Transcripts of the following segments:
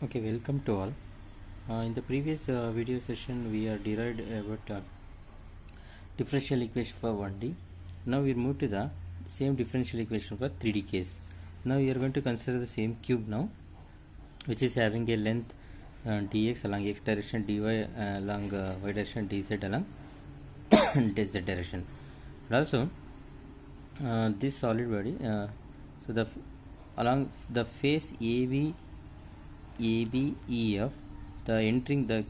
Okay, welcome to all. In the previous video session, we are derived about differential equation for 1D. Now we move to the same differential equation for 3D case. Now we are going to consider the same cube now, which is having a length dx along x direction, dy along y direction, dz along z direction. And also, this solid body, so along the face AB, EF, the entering the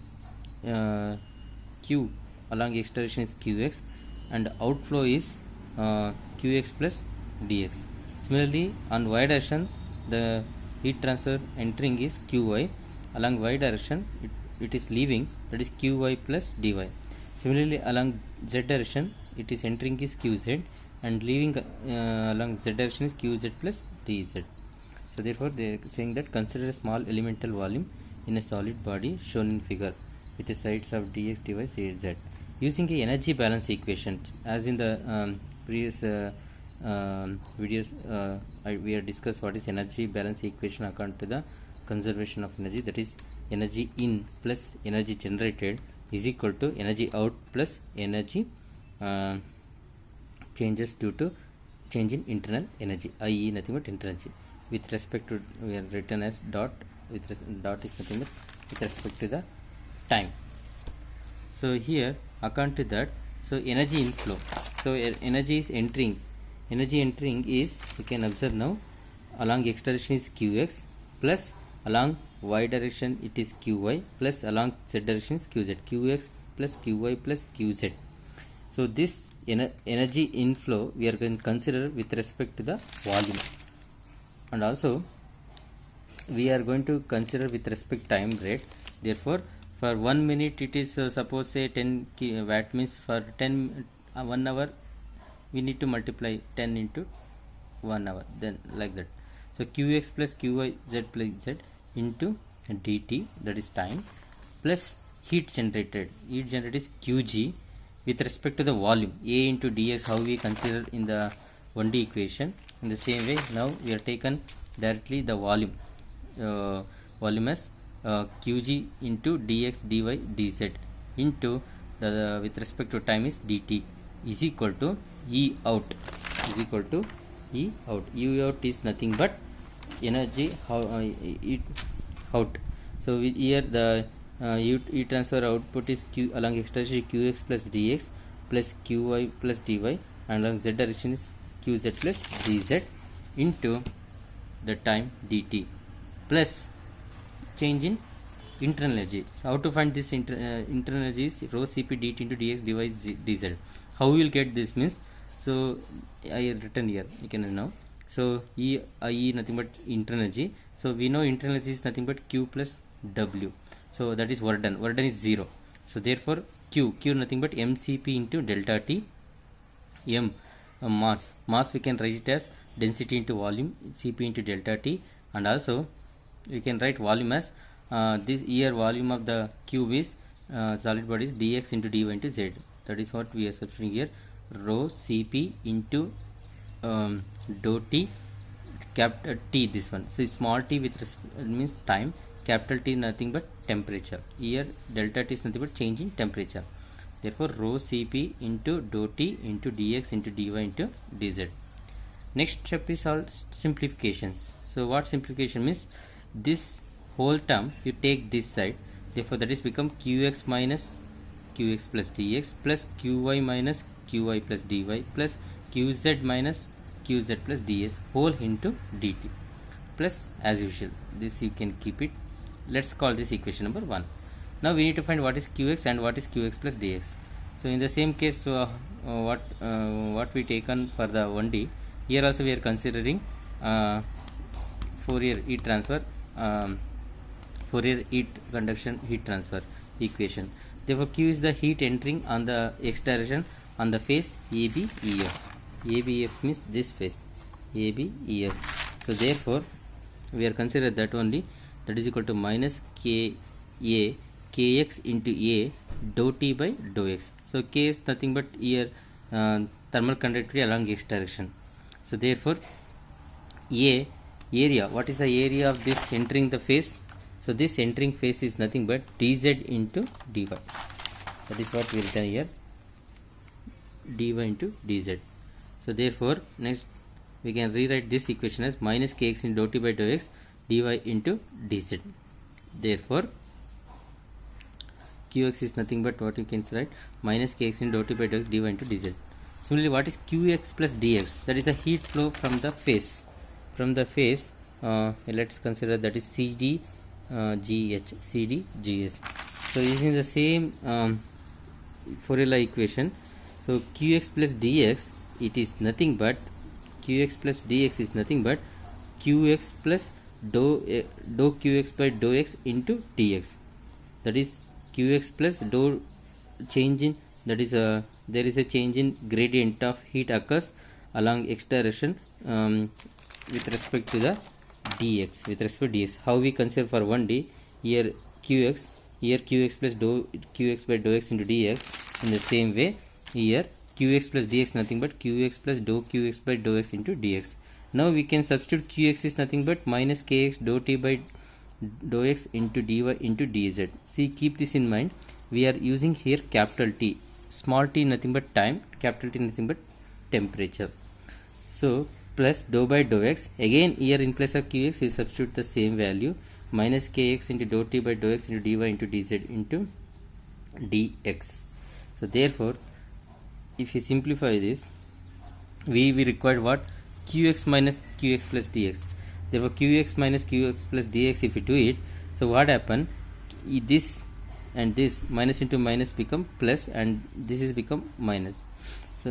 Q along x direction is Qx, and outflow is Qx plus dx. Similarly, on y direction, the heat transfer entering is Qy. Along y direction, it is leaving, that is Qy plus dy. Similarly, along z direction, it is entering is Qz, and leaving along z direction is Qz plus dz. So therefore they are saying that consider a small elemental volume in a solid body shown in figure with the sides of dx, dy, z. Using a energy balance equation, as in the previous videos, we have discussed what is energy balance equation according to the conservation of energy, that is energy in plus energy generated is equal to energy out plus energy changes due to change in internal energy, i.e. nothing but internal energy. With respect to, we are written as dot, dot is nothing but with respect to the time. So here according to that, so energy inflow, so energy is entering, is, you can observe now, along x direction is qx plus along y direction it is qy plus along z direction is qz, qx plus qy plus qz. So this energy inflow we are going to consider with respect to the volume, and also we are going to consider with respect time rate. Therefore for 1 minute it is suppose say 10 watt, means for 1 hour we need to multiply 10 into 1 hour, then like that. So qx plus qy z plus z into dt, that is time, plus heat generated is qg with respect to the volume, a into dx, how we consider in the 1D equation. In the same way, now we are taken directly the volume as qg into dx, dy, dz into the with respect to time is dt is equal to E out, E out. E out is nothing but energy out. So here the heat transfer output is q along x direction qx plus dx plus qy plus dy, and along z direction is qz plus dz into the time dt plus change in internal energy. So how to find this internal energy is rho cp dt into dx, dy, dz. How we will get this means, so I have written here, you can know. So E nothing but internal energy. So we know internal energy is nothing but q plus w. So that is work done. Work done is 0. So therefore q nothing but mcp into delta t. M mass we can write it as density into volume, cp into delta t, and also we can write volume as this here volume of the cube is solid body is dx into dy into z. That is what we are substituting here, rho cp into dou t, capital T, this one. So small t with means time, capital T nothing but temperature. Here delta T is nothing but change in temperature. Therefore rho cp into dou t into dx into dy into dz. Next step is all simplifications. So what simplification means, this whole term you take this side, therefore that is become qx minus qx plus dx plus qy minus qy plus dy plus qz minus qz plus ds whole into dt plus, as usual, this you can keep it. Let's call this equation number 1. Now we need to find what is qx and what is qx plus dx. So in the same case, what we taken for the 1D, here also we are considering Fourier heat transfer, Fourier heat conduction heat transfer equation. Therefore q is the heat entering on the x direction on the face AB EF. AB EF means this face AB EF. So therefore we are considered that only, that is equal to minus K A kx into A dou t by dou x. So K is nothing but here thermal conductivity along x direction. So therefore A area, what is the area of this entering the face? So this entering phase is nothing but dz into dy. That is what we written here, dy into dz. So therefore next we can rewrite this equation as minus kx into dou t by dou x dy into dz. Therefore qx is nothing but what you can write, minus kx into dou t by dou x dy into dz. Similarly, what is qx plus dx? That is the heat flow from the phase. From the phase, let's consider that is CD GH, CD GS. So using the same Fourier law equation, so qx plus dx, it is nothing but qx plus dx is nothing but qx plus dou qx by dou x into dx. That is qx plus dou change in, that is there is a change in gradient of heat occurs along x direction with respect to the dx, with respect to dx. How we consider for 1D, here qx plus dou qx by dou x into dx. In the same way here qx plus dx nothing but qx plus dou qx by dou x into dx. Now we can substitute qx is nothing but minus kx dou t by dou x into dy into dz. See, keep this in mind. We are using here capital T, small t nothing but time, capital T nothing but temperature. So plus dou by dou x, again here in place of qx you substitute the same value, minus kx into dou t by dou x into dy into dz into dx. So therefore if you simplify this, we required what, qx minus qx plus dx. Therefore qx minus qx plus dx, if you do it, so what happen, this and this minus into minus become plus and this is become minus. So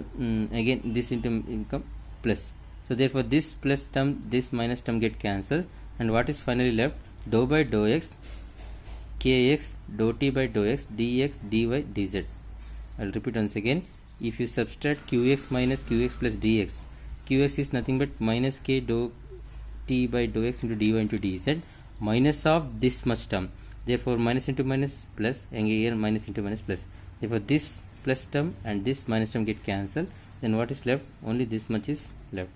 again this into become plus. So therefore this plus term, this minus term get cancelled, and what is finally left, dou by dou x kx dou t by dou x dx dy dz. I will repeat once again. If you subtract qx minus qx plus dx, qx is nothing but minus k dou t by dou x into dy into dz minus of this much term. Therefore minus into minus plus, and here minus into minus plus. Therefore this plus term and this minus term get cancelled. Then what is left? Only this much is left.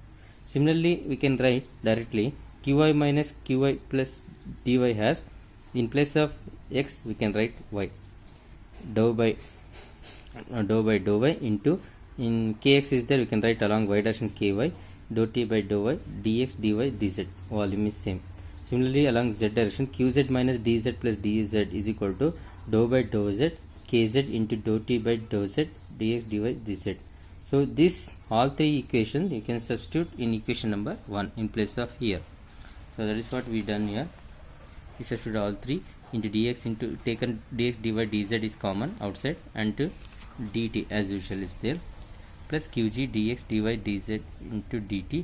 Similarly, we can write directly qy minus qy plus dy has, in place of x we can write y, dou by dou y into, in kx is there we can write along y dash and ky, dou t by dou y dx dy dz. Volume is same. Similarly along z direction, qz minus dz plus dz is equal to dou by dou z kz into dou t by dou z dx dy dz. So this all three equations you can substitute in equation number 1 in place of here. So that is what we done here. We substitute all three into dx, into taken dx dy dz is common outside, and to dt as usual is there, plus qg dx dy dz into dt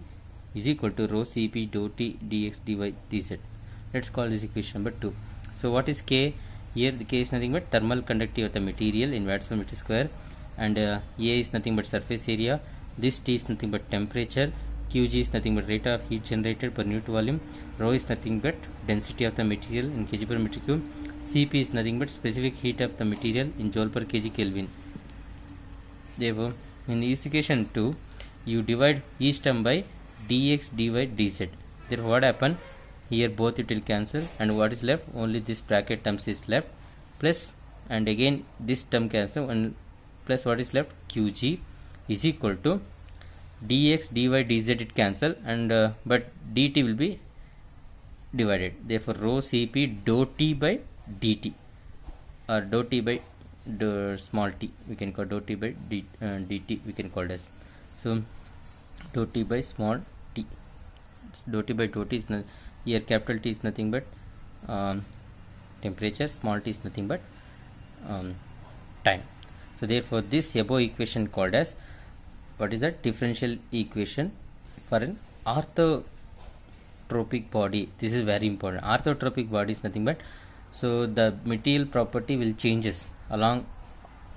is equal to rho cp dou t dx dy dz. Let's call this equation number 2. So what is k? Here the k is nothing but thermal conductivity of the material in watts per meter square, and A is nothing but surface area, this T is nothing but temperature, Qg is nothing but rate of heat generated per unit volume, rho is nothing but density of the material in kg per meter cube, Cp is nothing but specific heat of the material in joule per kg Kelvin. Therefore in this equation 2 you divide each term by dx dy dz. Therefore what happen, here both it will cancel, and what is left, only this bracket terms is left, plus and again this term cancel, and plus what is left, qg is equal to dx dy dz it cancel, and but dt will be divided. Therefore rho cp dou t by dt, or dou t by small t we can call, dou t by dt we can call it as. So dou t by small t, dou t by dou t is here capital T is nothing but temperature, small t is nothing but time. So therefore this above equation called as, what is that, differential equation for an orthotropic body. This is very important. Orthotropic body is nothing but, so the material property will changes along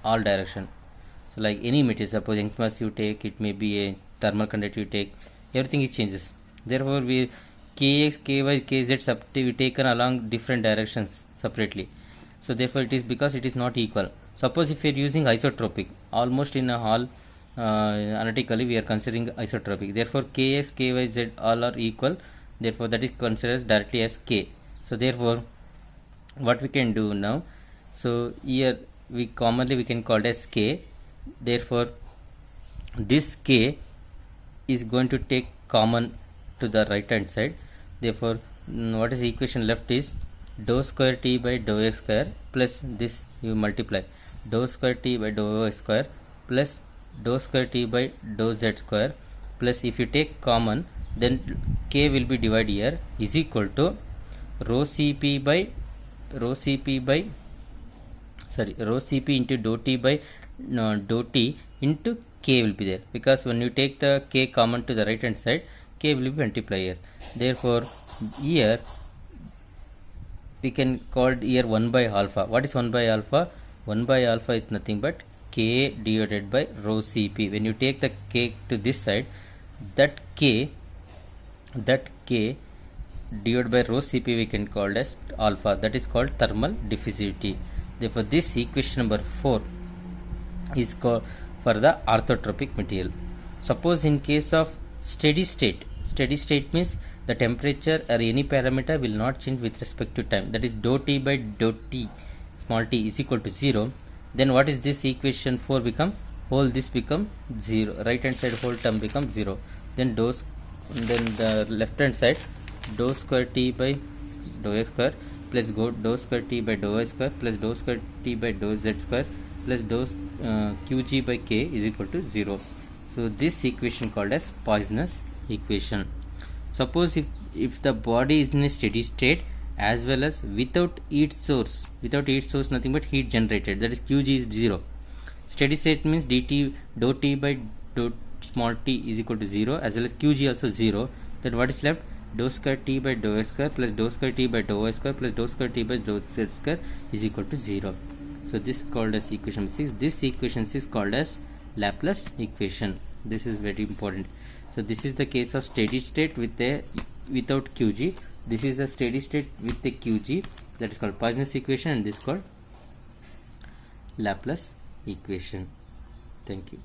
all direction. So like any material, suppose Young's mass you take, it may be a thermal conductivity you take, everything is changes. Therefore we kx, ky, kz we taken along different directions separately. So therefore it is because it is not equal. Suppose if you are using isotropic, almost in a hall analytically we are considering isotropic. Therefore kx, ky, z all are equal. Therefore that is considered directly as k. So therefore what we can do now, so here we commonly we can call it as k. Therefore this k is going to take common to the right hand side. Therefore what is the equation left is dou square t by dou x square plus this you multiply dou square t by dou y square plus dou square t by dou z square, plus if you take common then k will be divided here, is equal to rho cp into dou t by dou t into k will be there, because when you take the k common to the right hand side, k will be multiplied here. Therefore here we can call here 1 by alpha. What is 1 by alpha? 1 by alpha is nothing but k divided by rho cp. When you take the k to this side, that k divided by rho cp we can call as alpha, that is called thermal diffusivity. Therefore this equation number 4 is called for the orthotropic material. Suppose in case of steady state means the temperature or any parameter will not change with respect to time, that is dou t by dou t small t is equal to 0, then what is this equation 4 become? Whole this become 0, right hand side whole term become 0, then the left hand side dou square t by dou x square plus dou square t by dou y square plus dou square t by dou z square plus dou qg by k is equal to 0. So this equation called as Poisson's equation. Suppose if the body is in a steady state as well as without heat source nothing but heat generated, that is qg is 0. Steady state means dou t by dou small t is equal to 0 as well as qg also 0, then what is left? Dou square t by dou x square plus dou square t by dou y square plus dou square t by dou z square is equal to 0. So this is called as equation 6. This equation is called as Laplace equation. This is very important. So this is the case of steady state without qg. This is the steady state with the qg, that is called Poisson's equation, and this is called Laplace equation. Thank you.